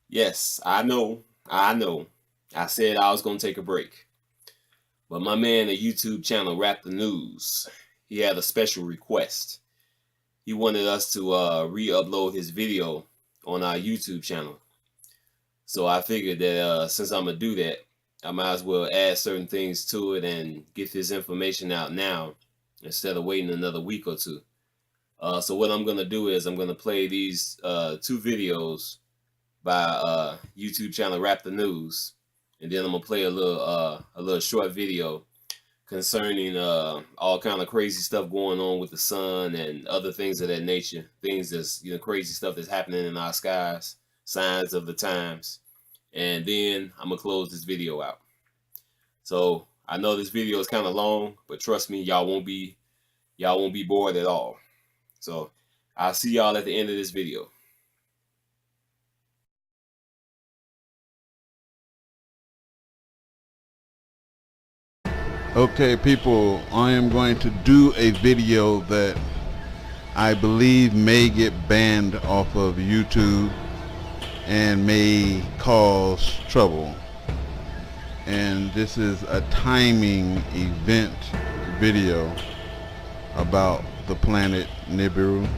Yes, I know. I know. I said I was going to take a break. But my man, the YouTube channel Rap the News, he had a special request. He wanted us to re-upload his video on our YouTube channel. So I figured that since I'm going to do that, I might as well add certain things to it and get this information out now instead of waiting another week or two. So what I'm going to do is I'm going to play these two videos by YouTube channel Rap the News, and then I'm gonna play a little short video concerning all kind of crazy stuff going on with the sun and other things of that nature. Things that's crazy stuff that's happening in our skies, signs of the times, and then I'm gonna close this video out. So I know this video is kind of long, but trust me, y'all won't be bored at all. So I'll see y'all at the end of this video. Okay, people, I am going to do a video that I believe may get banned off of YouTube and may cause trouble. And this is a timing event video about the planet Nibiru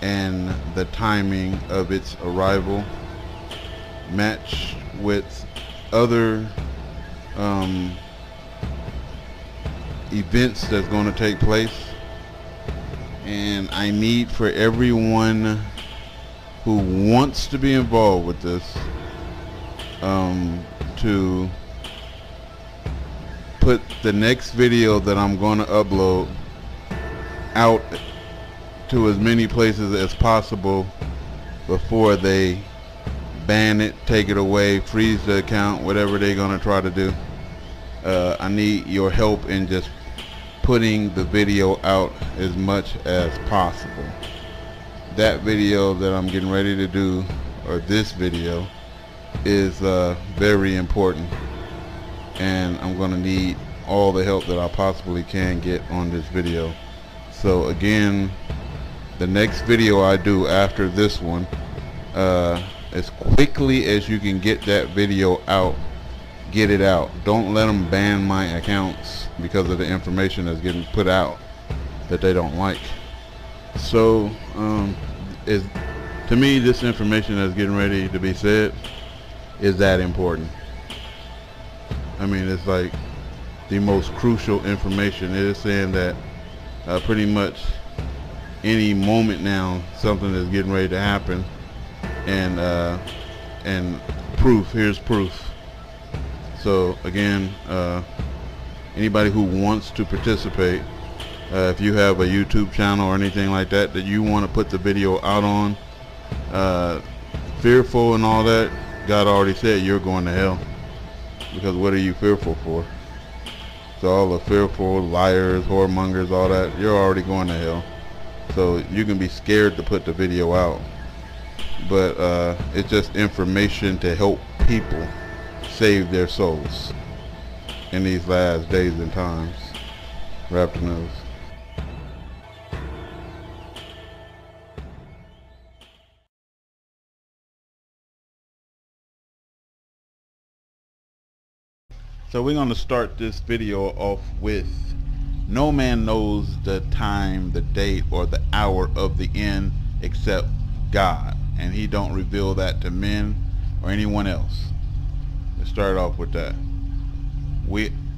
and the timing of its arrival matched with other events that's going to take place, and I need for everyone who wants to be involved with this to put the next video that I'm going to upload out to as many places as possible before they ban it, take it away, freeze the account, whatever they're going to try to do. I need your help in just putting the video out as much as possible. That video that I'm getting ready to do, or this video, is very important, and I'm going to need all the help that I possibly can get on this video. So again, the next video I do after this one, as quickly as you can get that video out, get it out. Don't let them ban my accounts because of the information that's getting put out that they don't like. So to me, this information that's getting ready to be said is that important. I mean, it's like the most crucial information. It is saying that pretty much any moment now something is getting ready to happen, and proof, here's proof. So again, anybody who wants to participate, if you have a YouTube channel or anything like that that you want to put the video out on, fearful and all that, God already said you're going to hell, because what are you fearful for? So all the fearful liars, whoremongers, all that, you're already going to hell. So you can be scared to put the video out, but it's just information to help people save their souls in these last days and times. Rap the News. So we're going to start this video off with: no man knows the time, the date, or the hour of the end except God, and he don't reveal that to men or anyone else. Let's start off with that.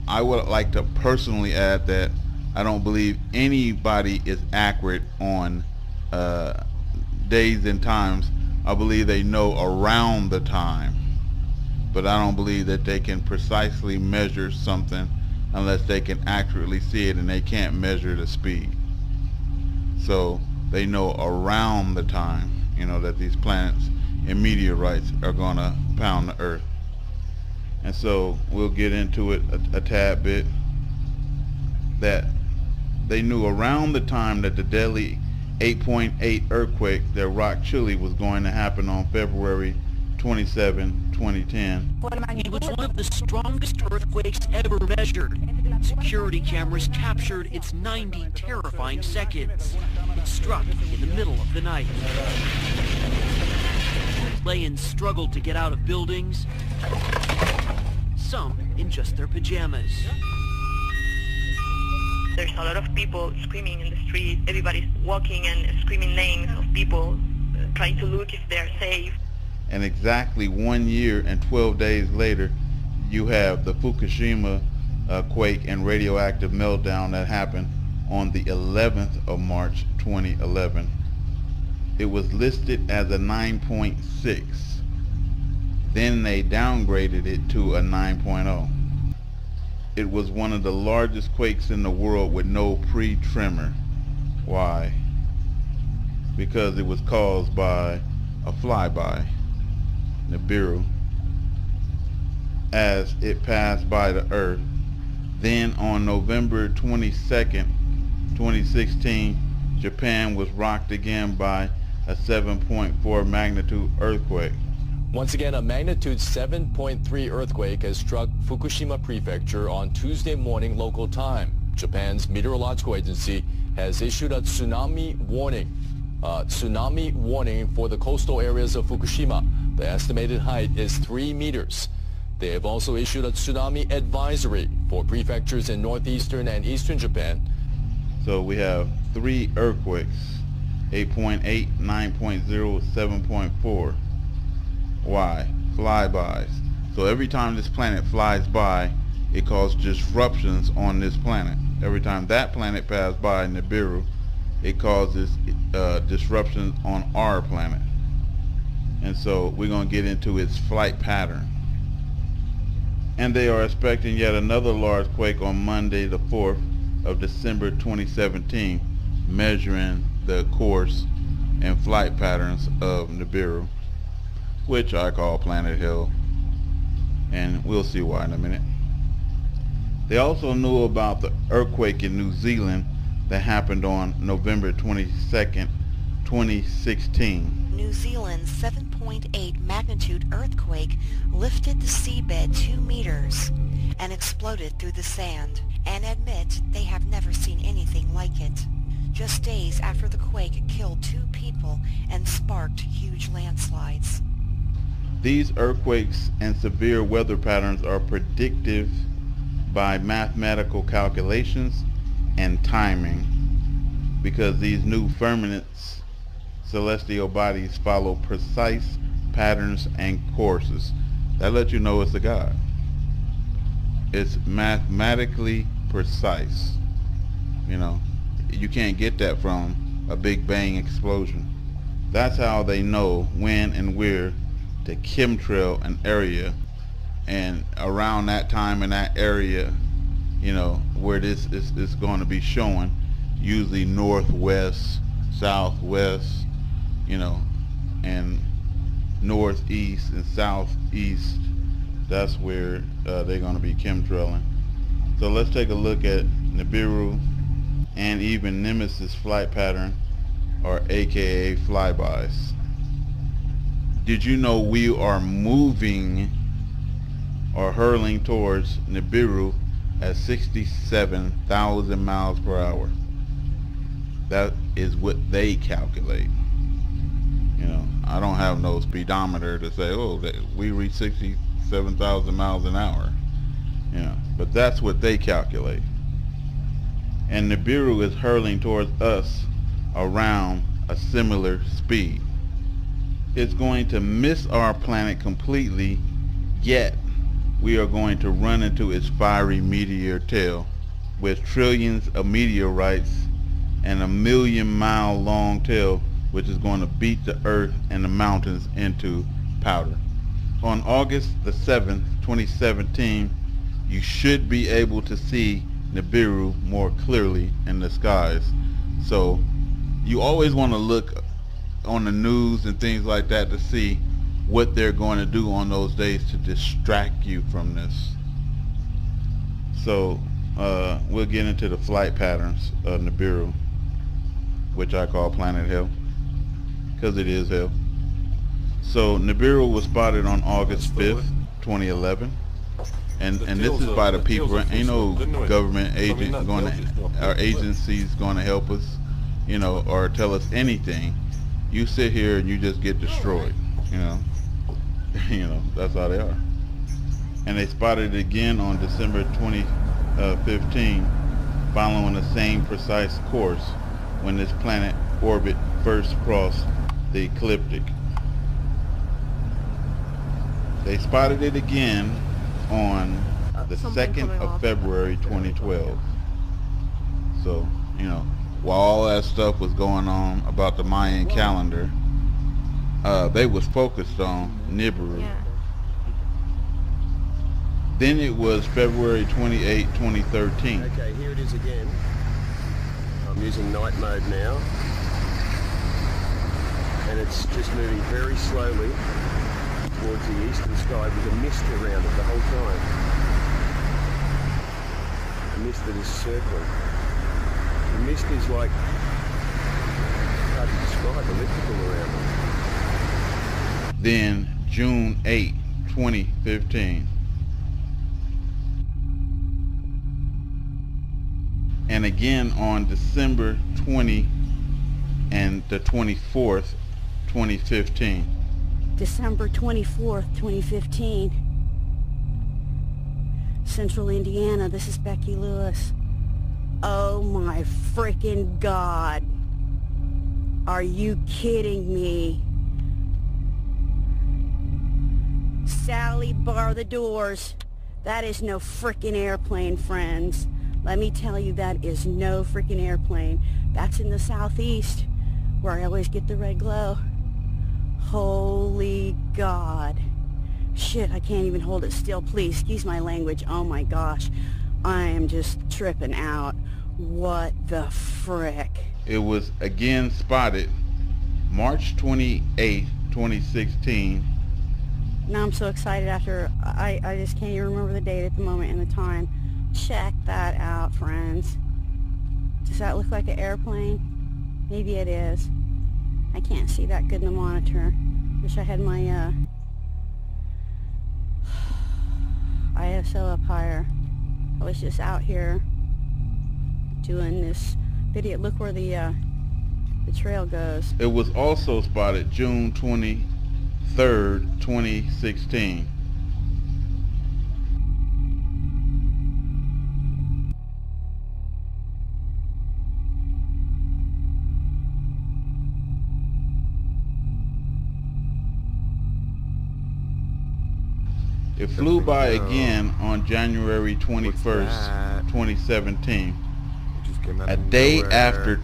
I would like to personally add that I don't believe anybody is accurate on days and times. I believe they know around the time, but I don't believe that they can precisely measure something unless they can accurately see it, and they can't measure the speed. So they know around the time, that these planets and meteorites are gonna pound the earth. And so we'll get into it a tad bit, that they knew around the time that the deadly 8.8 earthquake that rocked Chile was going to happen on February 27, 2010. It was one of the strongest earthquakes ever measured. Security cameras captured its 90 terrifying seconds. It struck in the middle of the night. Chileans struggled to get out of buildings, some in just their pajamas. There's a lot of people screaming in the street. Everybody's walking and screaming names of people, trying to look if they're safe. And exactly 1 year and 12 days later, you have the Fukushima quake and radioactive meltdown that happened on the 11th of March 2011. It was listed as a 9.6. Then they downgraded it to a 9.0. It was one of the largest quakes in the world with no pre-tremor. Why? Because it was caused by a flyby, Nibiru, as it passed by the Earth. Then on November 22nd, 2016, Japan was rocked again by a 7.4 magnitude earthquake. Once again, a magnitude 7.3 earthquake has struck Fukushima Prefecture on Tuesday morning local time. Japan's meteorological agency has issued a tsunami warning for the coastal areas of Fukushima. The estimated height is 3 meters. They have also issued a tsunami advisory for prefectures in northeastern and eastern Japan. So we have 3 earthquakes, 8.8, 9.0, 7.4. Why? Flybys. So every time this planet flies by, it causes disruptions on this planet. Every time that planet passes by Nibiru, it causes disruptions on our planet. And so we're going to get into its flight pattern. And they are expecting yet another large quake on Monday the 4th of December 2017, measuring the course and flight patterns of Nibiru, which I call Planet Hill, and we'll see why in a minute. They also knew about the earthquake in New Zealand that happened on November 22nd, 2016. New Zealand's 7.8 magnitude earthquake lifted the seabed 2 meters and exploded through the sand, and admit they have never seen anything like it. Just days after the quake killed 2 people and sparked huge landslides. These earthquakes and severe weather patterns are predictive by mathematical calculations and timing, because these new firmaments, celestial bodies, follow precise patterns and courses. That lets you know it's a God. It's mathematically precise. You know, you can't get that from a Big Bang explosion. That's how they know when and where to chemtrail an area, and around that time in that area, you know, where this is going to be showing, usually northwest, southwest, you know, and northeast and southeast. That's where they're going to be chemtrailing. So let's take a look at Nibiru and even Nemesis flight pattern, or aka flybys. Did you know we are moving or hurling towards Nibiru at 67,000 miles per hour? That is what they calculate. You know, I don't have no speedometer to say, oh, we reach 67,000 miles an hour. You know, but that's what they calculate. And Nibiru is hurling towards us around a similar speed. It's going to miss our planet completely, yet we are going to run into its fiery meteor tail with trillions of meteorites and a 1,000,000-mile long tail, which is going to beat the earth and the mountains into powder. On August the 7th, 2017, you should be able to see Nibiru more clearly in the skies. So you always want to look on the news and things like that to see what they're going to do on those days to distract you from this. So we'll get into the flight patterns of Nibiru, which I call Planet Hell, because it is hell. So Nibiru was spotted on August 5th, 2011. And this is by the people. Ain't no government agent or agencies going to help us, you know, or tell us anything. You sit here and you just get destroyed, you know. You know, that's how they are. And they spotted it again on December 2015, following the same precise course when this planet orbit first crossed the ecliptic. They spotted it again on the 2nd of February 2012. So, you know, while all that stuff was going on about the Mayan calendar, they was focused on Nibiru. Yeah. Then it was February 28, 2013. Okay, here it is again. I'm using night mode now. And it's just moving very slowly towards the eastern sky with a mist around it the whole time. A mist that is circling. The mist is like, hard to describe, elliptical around it. Then June 8, 2015. And again on December 20 and the 24th, 2015. December 24th, 2015. Central Indiana, this is Becky Lewis. Oh my freaking God. Are you kidding me? Sally, bar the doors. That is no freaking airplane, friends. Let me tell you, that is no freaking airplane. That's in the southeast, where I always get the red glow. Holy God. Shit, I can't even hold it still. Please, excuse my language. Oh my gosh. I am just tripping out. What the frick? It was again spotted March 28, 2016. Now I'm so excited after, I just can't even remember the date at the moment and the time. Check that out, friends. Does that look like an airplane? Maybe it is. I can't see that good in the monitor. Wish I had my ISO up higher. I was just out here doing this video. Look where the trail goes. It was also spotted June 23rd, 2016. It flew by again on January 21st, 2017. A day after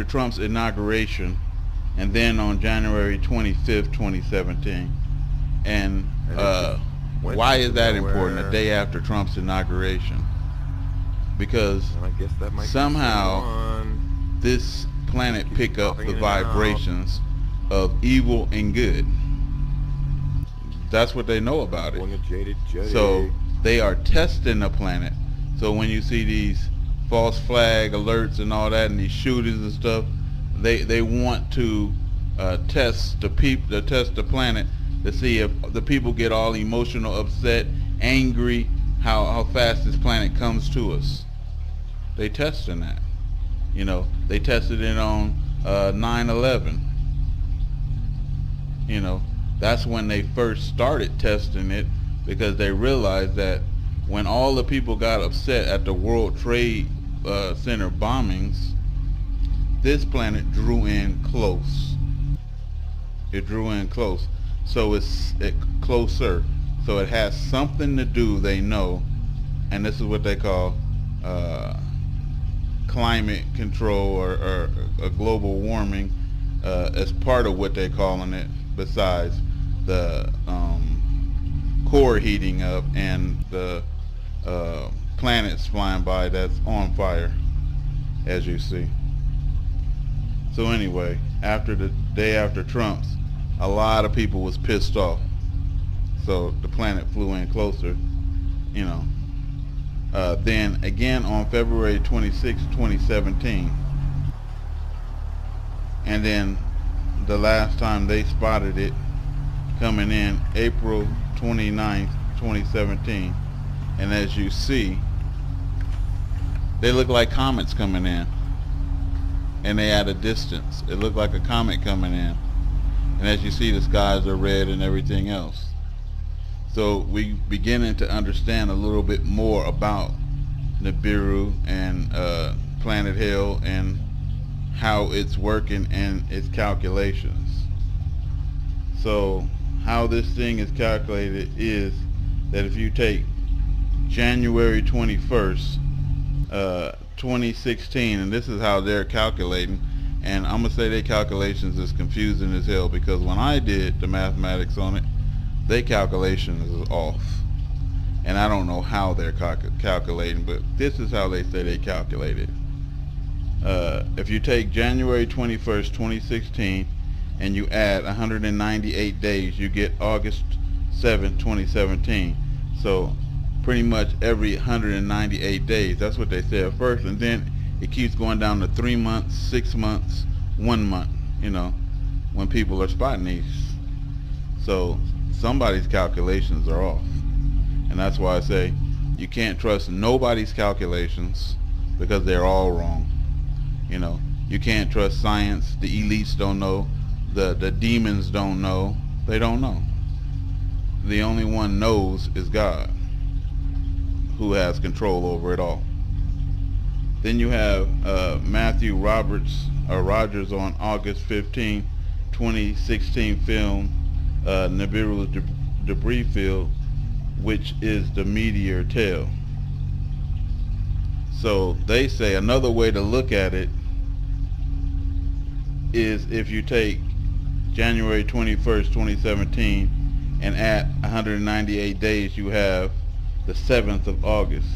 Trump's inauguration, and then on January 25th, 2017. And why is that important? A day after Trump's inauguration? Because somehow this planet pick up the vibrations of evil and good. That's what they know about it. So they are testing the planet. So when you see these false flag alerts and all that, and these shootings and stuff, they want to test the planet to see if the people get all emotional, upset, angry, how fast this planet comes to us. They testing that. You know, they tested it on 9/11. You know, that's when they first started testing it, because they realized that when all the people got upset at the World Trade Center bombings, this planet drew in close. It drew in close. So it's closer. So it has something to do, they know, and this is what they call climate control or global warming as part of what they're calling it, besides the core heating up and the planets flying by that's on fire, as you see. So anyway, after the day after Trump's, a lot of people was pissed off. So the planet flew in closer, you know. Then again on February 26, 2017. And then the last time they spotted it coming in April 29th, 2017. And as you see, they look like comets coming in. And they at a distance. It looked like a comet coming in. And as you see, the skies are red and everything else. So we beginning to understand a little bit more about Nibiru and Planet Hell and how it's working and its calculations. So how this thing is calculated is that if you take January 21st, 2016, and this is how they're calculating, and I'm gonna say their calculations is confusing as hell, because when I did the mathematics on it, their calculations is off, and I don't know how they're calculating, but this is how they say they calculated. If you take January 21st, 2016 and you add 198 days, you get August 7th, 2017. So pretty much every 198 days, that's what they said first, and then it keeps going down to 3 months, 6 months, 1 month, you know, when people are spotting these. So somebody's calculations are off, and that's why I say you can't trust nobody's calculations, because they're all wrong. You know, you can't trust science. The elites don't know. The demons don't know. They don't know. The only one knows is God, who has control over it all. Then you have Matthew Rogers on August 15, 2016 film Nibiru's debris field, which is the meteor tail. So they say another way to look at it is if you take January 21st, 2017 and add 198 days, you have the 7th of August.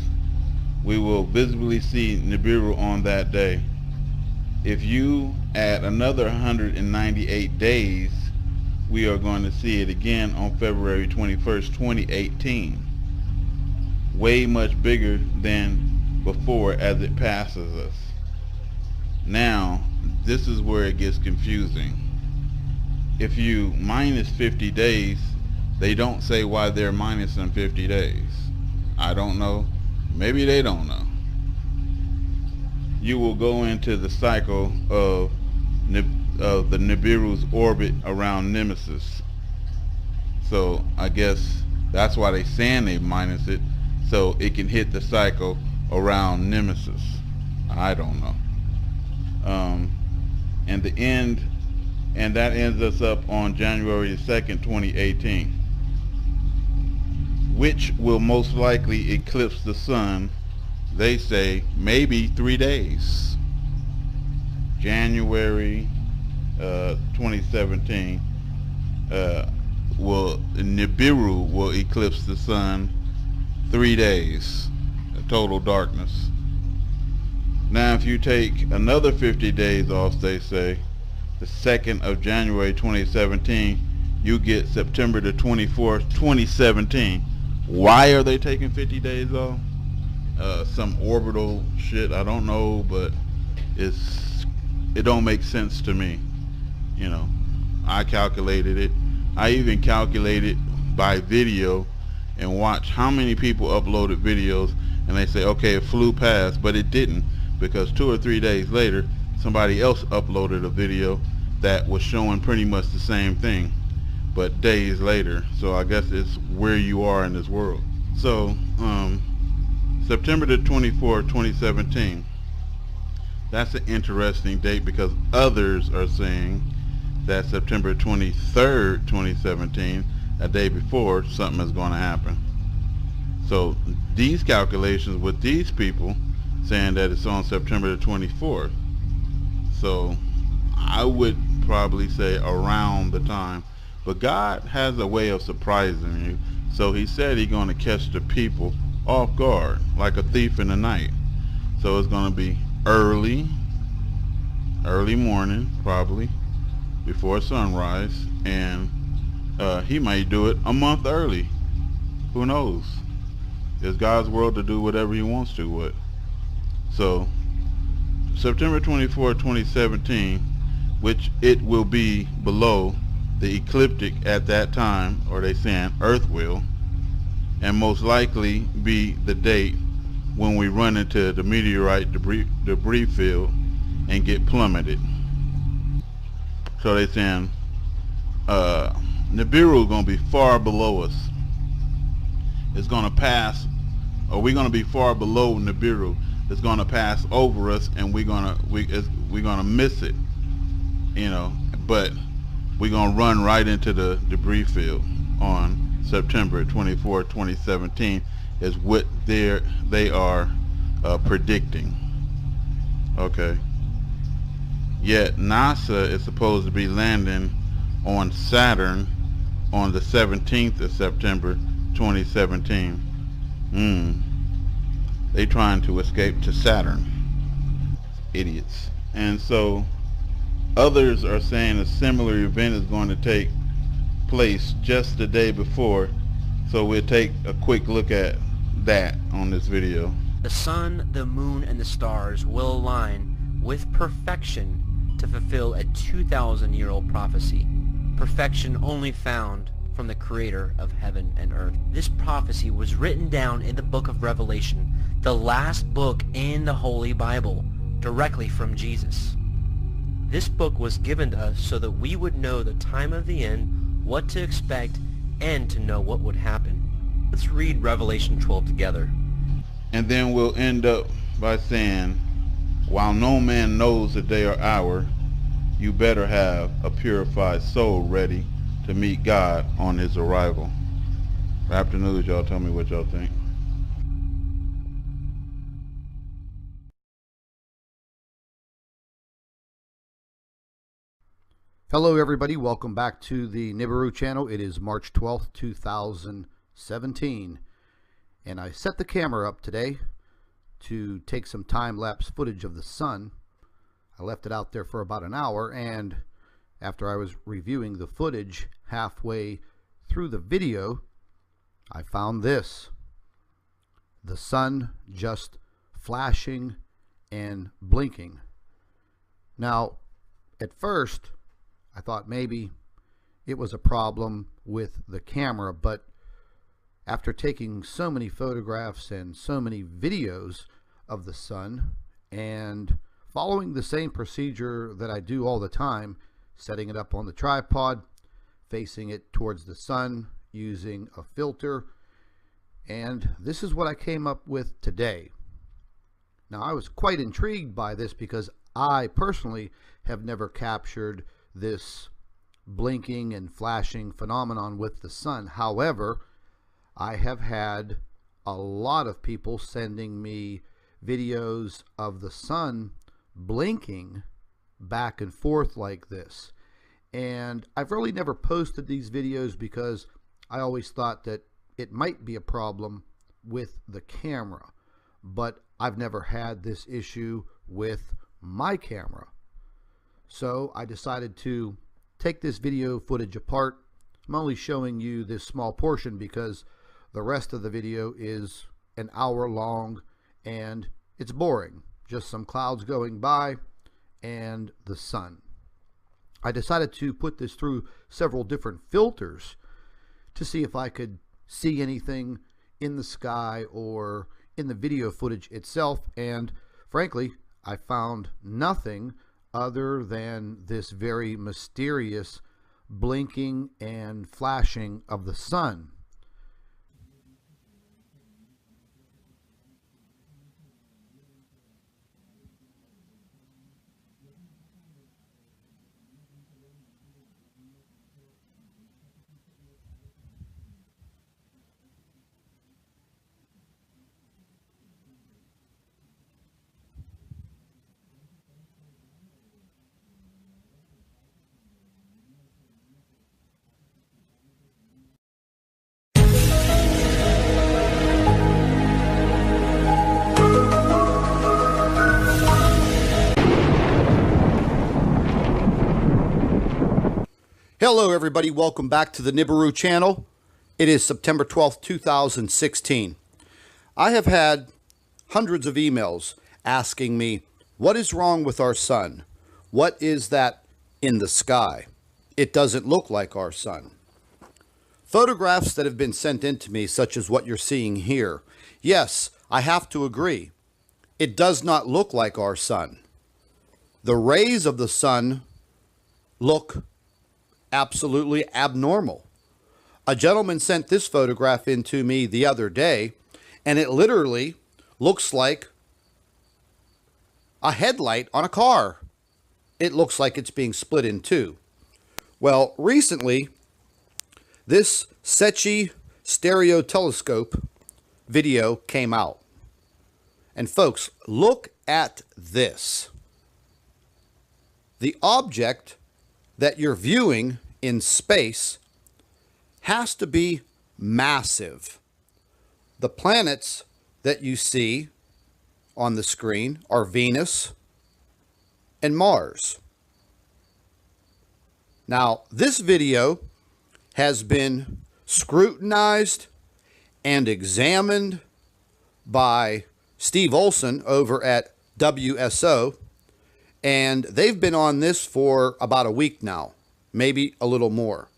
We will visibly see Nibiru on that day. If you add another 198 days, we are going to see it again on February 21st, 2018. Way much bigger than before as it passes us. Now, this is where it gets confusing. If you minus 50 days, they don't say why they're minusing 50 days. I don't know. Maybe they don't know. You will go into the cycle of the Nibiru's orbit around Nemesis. So I guess that's why they saying they minus it, so it can hit the cycle around Nemesis. I don't know. And the end, and that ends us up on January 2nd, 2018, which will most likely eclipse the sun. They say maybe 3 days. January 2017 Nibiru will eclipse the sun 3 days, total darkness. Now if you take another 50 days off, they say the 2nd of January 2017, you get September the 24th, 2017. Why are they taking 50 days off? Some orbital shit, I don't know, but it don't make sense to me. You know, I calculated it. I even calculated by video and watch how many people uploaded videos, and they say, okay, it flew past, but it didn't, because 2 or 3 days later somebody else uploaded a video that was showing pretty much the same thing, but days later. So I guess it's where you are in this world. So September the 24th, 2017, that's an interesting date, because others are saying that September 23rd, 2017, a day before, something is going to happen. So these calculations with these people saying that it's on September the 24th. So I would probably say around the time, but God has a way of surprising you. So he said he's going to catch the people off guard like a thief in the night. So it's going to be early morning, probably before sunrise, and he might do it a month early. Who knows? It's God's world to do whatever he wants to with. So September 24, 2017, which it will be below the ecliptic at that time, or they saying Earth will, and most likely be the date when we run into the meteorite debris field and get plummeted. So they saying Nibiru is going to be far below us. It's going to pass, or we're going to be far below Nibiru. It's going to pass over us, and we're going to miss it, you know. But we're going to run right into the debris field on September 24, 2017 is what they are predicting. Okay. Yet NASA is supposed to be landing on Saturn on the 17th of September 2017. They trying to escape to Saturn. Idiots. And so others are saying a similar event is going to take place just the day before. So we'll take a quick look at that on this video. The sun, the moon, and the stars will align with perfection to fulfill a 2,000-year-old prophecy. Perfection only found from the creator of heaven and earth. This prophecy was written down in the book of Revelation, the last book in the Holy Bible, directly from Jesus. This book was given to us so that we would know the time of the end, what to expect, and to know what would happen. Let's read Revelation 12 together. And then we'll end up by saying, while no man knows the day or hour, you better have a purified soul ready to meet God on his arrival. After news, y'all tell me what y'all think. Hello everybody, welcome back to the Nibiru channel. It is March 12th, 2017, and I set the camera up today to take some time-lapse footage of the sun. I left it out there for about an hour, and after I was reviewing the footage halfway through the video, I found this. The sun just flashing and blinking. Now, at first, I thought maybe it was a problem with the camera, but after taking so many photographs and so many videos of the sun and following the same procedure that I do all the time, setting it up on the tripod, facing it towards the sun, using a filter, and this is what I came up with today. Now, I was quite intrigued by this because I personally have never captured this blinking and flashing phenomenon with the sun. However, I have had a lot of people sending me videos of the sun blinking back and forth like this, and I've really never posted these videos because I always thought that it might be a problem with the camera, but I've never had this issue with my camera. So I decided to take this video footage apart. I'm only showing you this small portion because the rest of the video is an hour long and it's boring. Just some clouds going by and the sun. I decided to put this through several different filters to see if I could see anything in the sky or in the video footage itself, and frankly, I found nothing other than this very mysterious blinking and flashing of the sun. Hello everybody, welcome back to the Nibiru channel. It is September 12th, 2016. I have had hundreds of emails asking me, what is wrong with our sun? What is that in the sky? It doesn't look like our sun. Photographs that have been sent in to me, such as what you're seeing here, yes, I have to agree. It does not look like our sun. The rays of the sun look absolutely abnormal. A gentleman sent this photograph in to me the other day, and it literally looks like a headlight on a car. It looks like it's being split in two. Well, recently, this SETI stereo telescope video came out. And folks, look at this. The object that you're viewing in space has to be massive. The planets that you see on the screen are Venus and Mars. Now, this video has been scrutinized and examined by Steve Olson over at WSO, and they've been on this for about a week now, maybe a little more.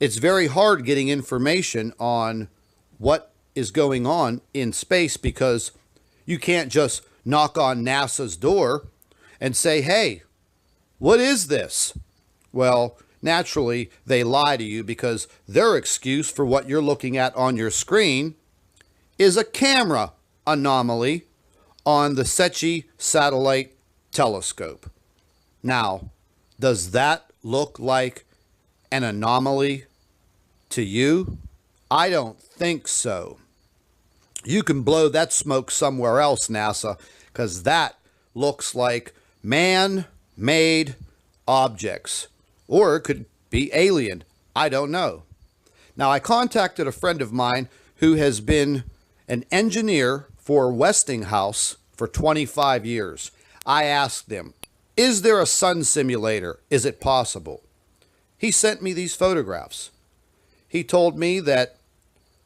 It's very hard getting information on what is going on in space because you can't just knock on NASA's door and say, hey, what is this? Well, naturally, they lie to you because their excuse for what you're looking at on your screen is a camera anomaly on the SETI satellite telescope. Now, does that look like an anomaly to you? I don't think so. You can blow that smoke somewhere else, NASA, because that looks like man-made objects. Or it could be alien. I don't know. Now, I contacted a friend of mine who has been an engineer for Westinghouse for 25 years. I asked him, is there a sun simulator? Is it possible? He sent me these photographs. He told me that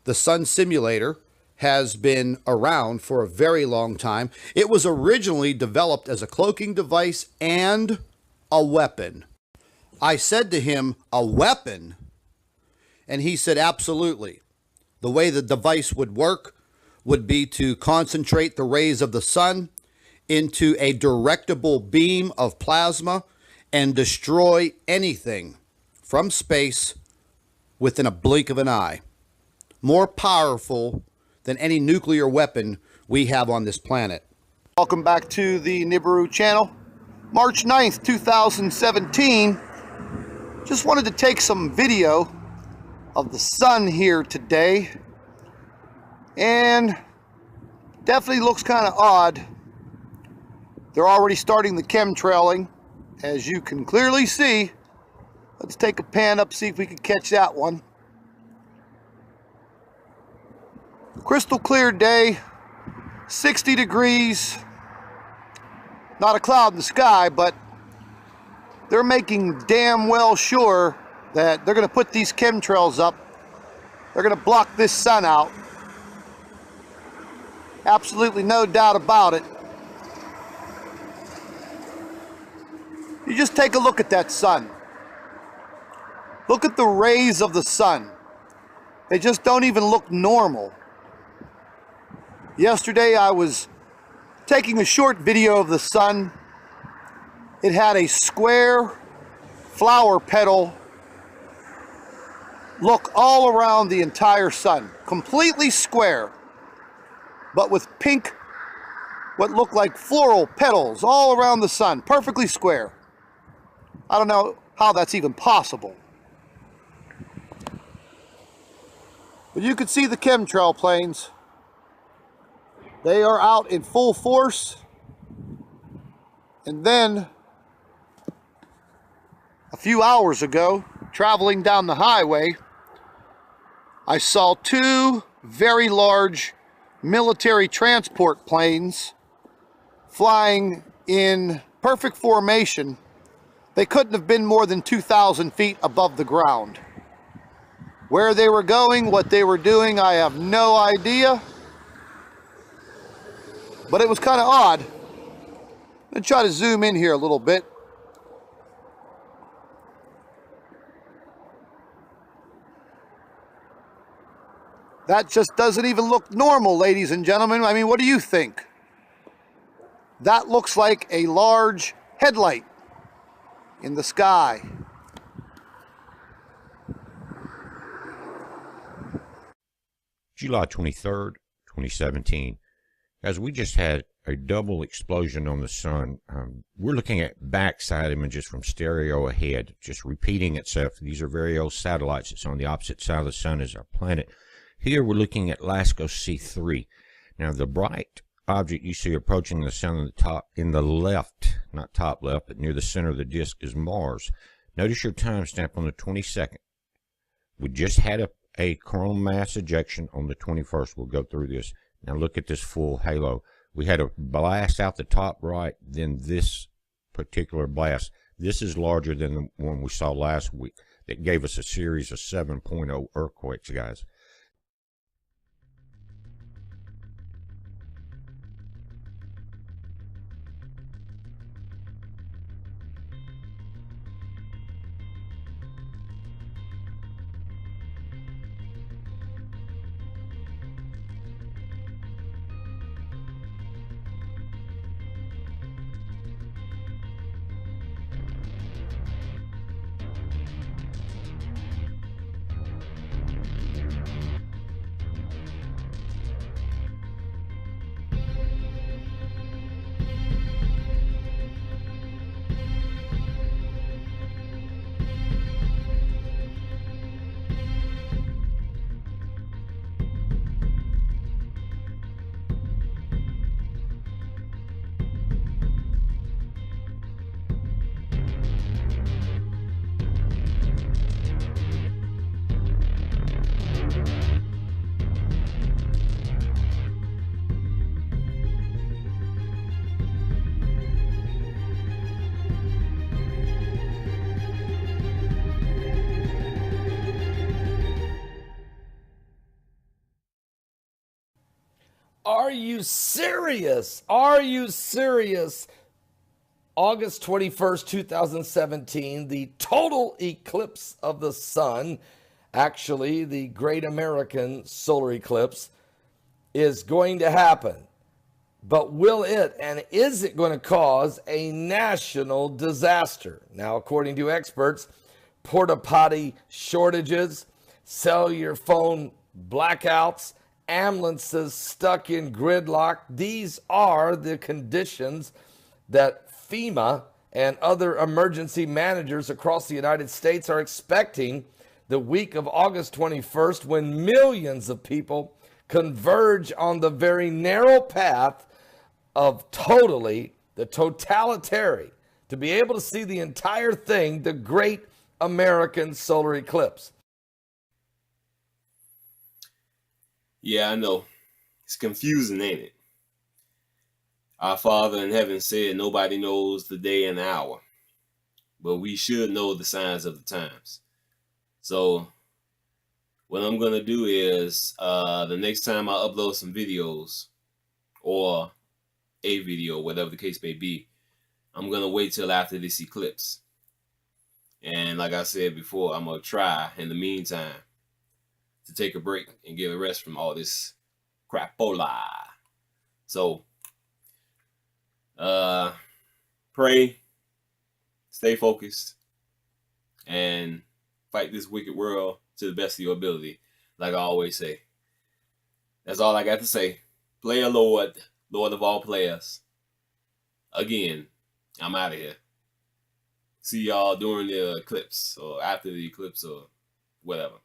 the sun simulator has been around for a very long time. It was originally developed as a cloaking device and a weapon. I said to him, a weapon? And he said, absolutely. The way the device would work would be to concentrate the rays of the sun into a directable beam of plasma and destroy anything from space within a blink of an eye. More powerful than any nuclear weapon we have on this planet. Welcome back to the Nibiru channel. March 9th, 2017. Just wanted to take some video of the sun here today. And definitely looks kind of odd. They're already starting the chemtrailing, as you can clearly see. Let's take a pan up, see if we can catch that one. Crystal clear day, 60 degrees, not a cloud in the sky, but they're making damn well sure that they're going to put these chemtrails up. They're going to block this sun out. Absolutely no doubt about it. You just take a look at that sun. Look at the rays of the sun. They just don't even look normal. Yesterday I was taking a short video of the sun. It had a square flower petal look all around the entire sun. Completely square, but with pink, what looked like floral petals all around the sun. Perfectly square. I don't know how that's even possible. But you can see the chemtrail planes. They are out in full force. And then, a few hours ago, traveling down the highway, I saw two very large military transport planes flying in perfect formation. They couldn't have been more than 2,000 feet above the ground. Where they were going, what they were doing, I have no idea. But it was kind of odd. I'm going to try to zoom in here a little bit. That just doesn't even look normal, ladies and gentlemen. I mean, what do you think? That looks like a large headlight in the sky. July 23rd, 2017. Guys, we just had a double explosion on the sun. We're looking at backside images from stereo ahead, just repeating itself. These are very old satellites. It's on the opposite side of the sun as our planet. Here we're looking at LASCO C3. Now, the bright object you see approaching the sun on the top, in the left, not top left, but near the center of the disk is Mars. Notice your timestamp on the 22nd. We just had a coronal mass ejection on the 21st. We'll go through this. Now look at this full halo. We had a blast out the top right, then this particular blast. This is larger than the one we saw last week that gave us a series of 7.0 earthquakes, guys. Are you serious? Are you serious? August 21st, 2017, the total eclipse of the sun, actually the Great American Solar Eclipse, is going to happen. But will it and is it going to cause a national disaster? Now, according to experts, porta potty shortages, cellular phone blackouts, ambulances stuck in gridlock. These are the conditions that FEMA and other emergency managers across the United States are expecting the week of August 21st, when millions of people converge on the very narrow path of the totalitarian, to be able to see the entire thing, the Great American Solar Eclipse. Yeah, I know. It's confusing, ain't it? Our Father in heaven said nobody knows the day and the hour, but we should know the signs of the times. So what I'm going to do is the next time I upload some videos or a video, whatever the case may be, I'm going to wait till after this eclipse. And like I said before, I'm going to try in the meantime to take a break and get a rest from all this crapola. So, pray, stay focused, and fight this wicked world to the best of your ability. Like I always say. That's all I got to say. Player Lord, Lord of all players. Again, I'm out of here. See y'all during the eclipse or after the eclipse or whatever.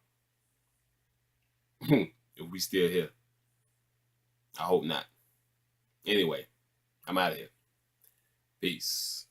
If we still here. I hope not. Anyway, I'm out of here. Peace.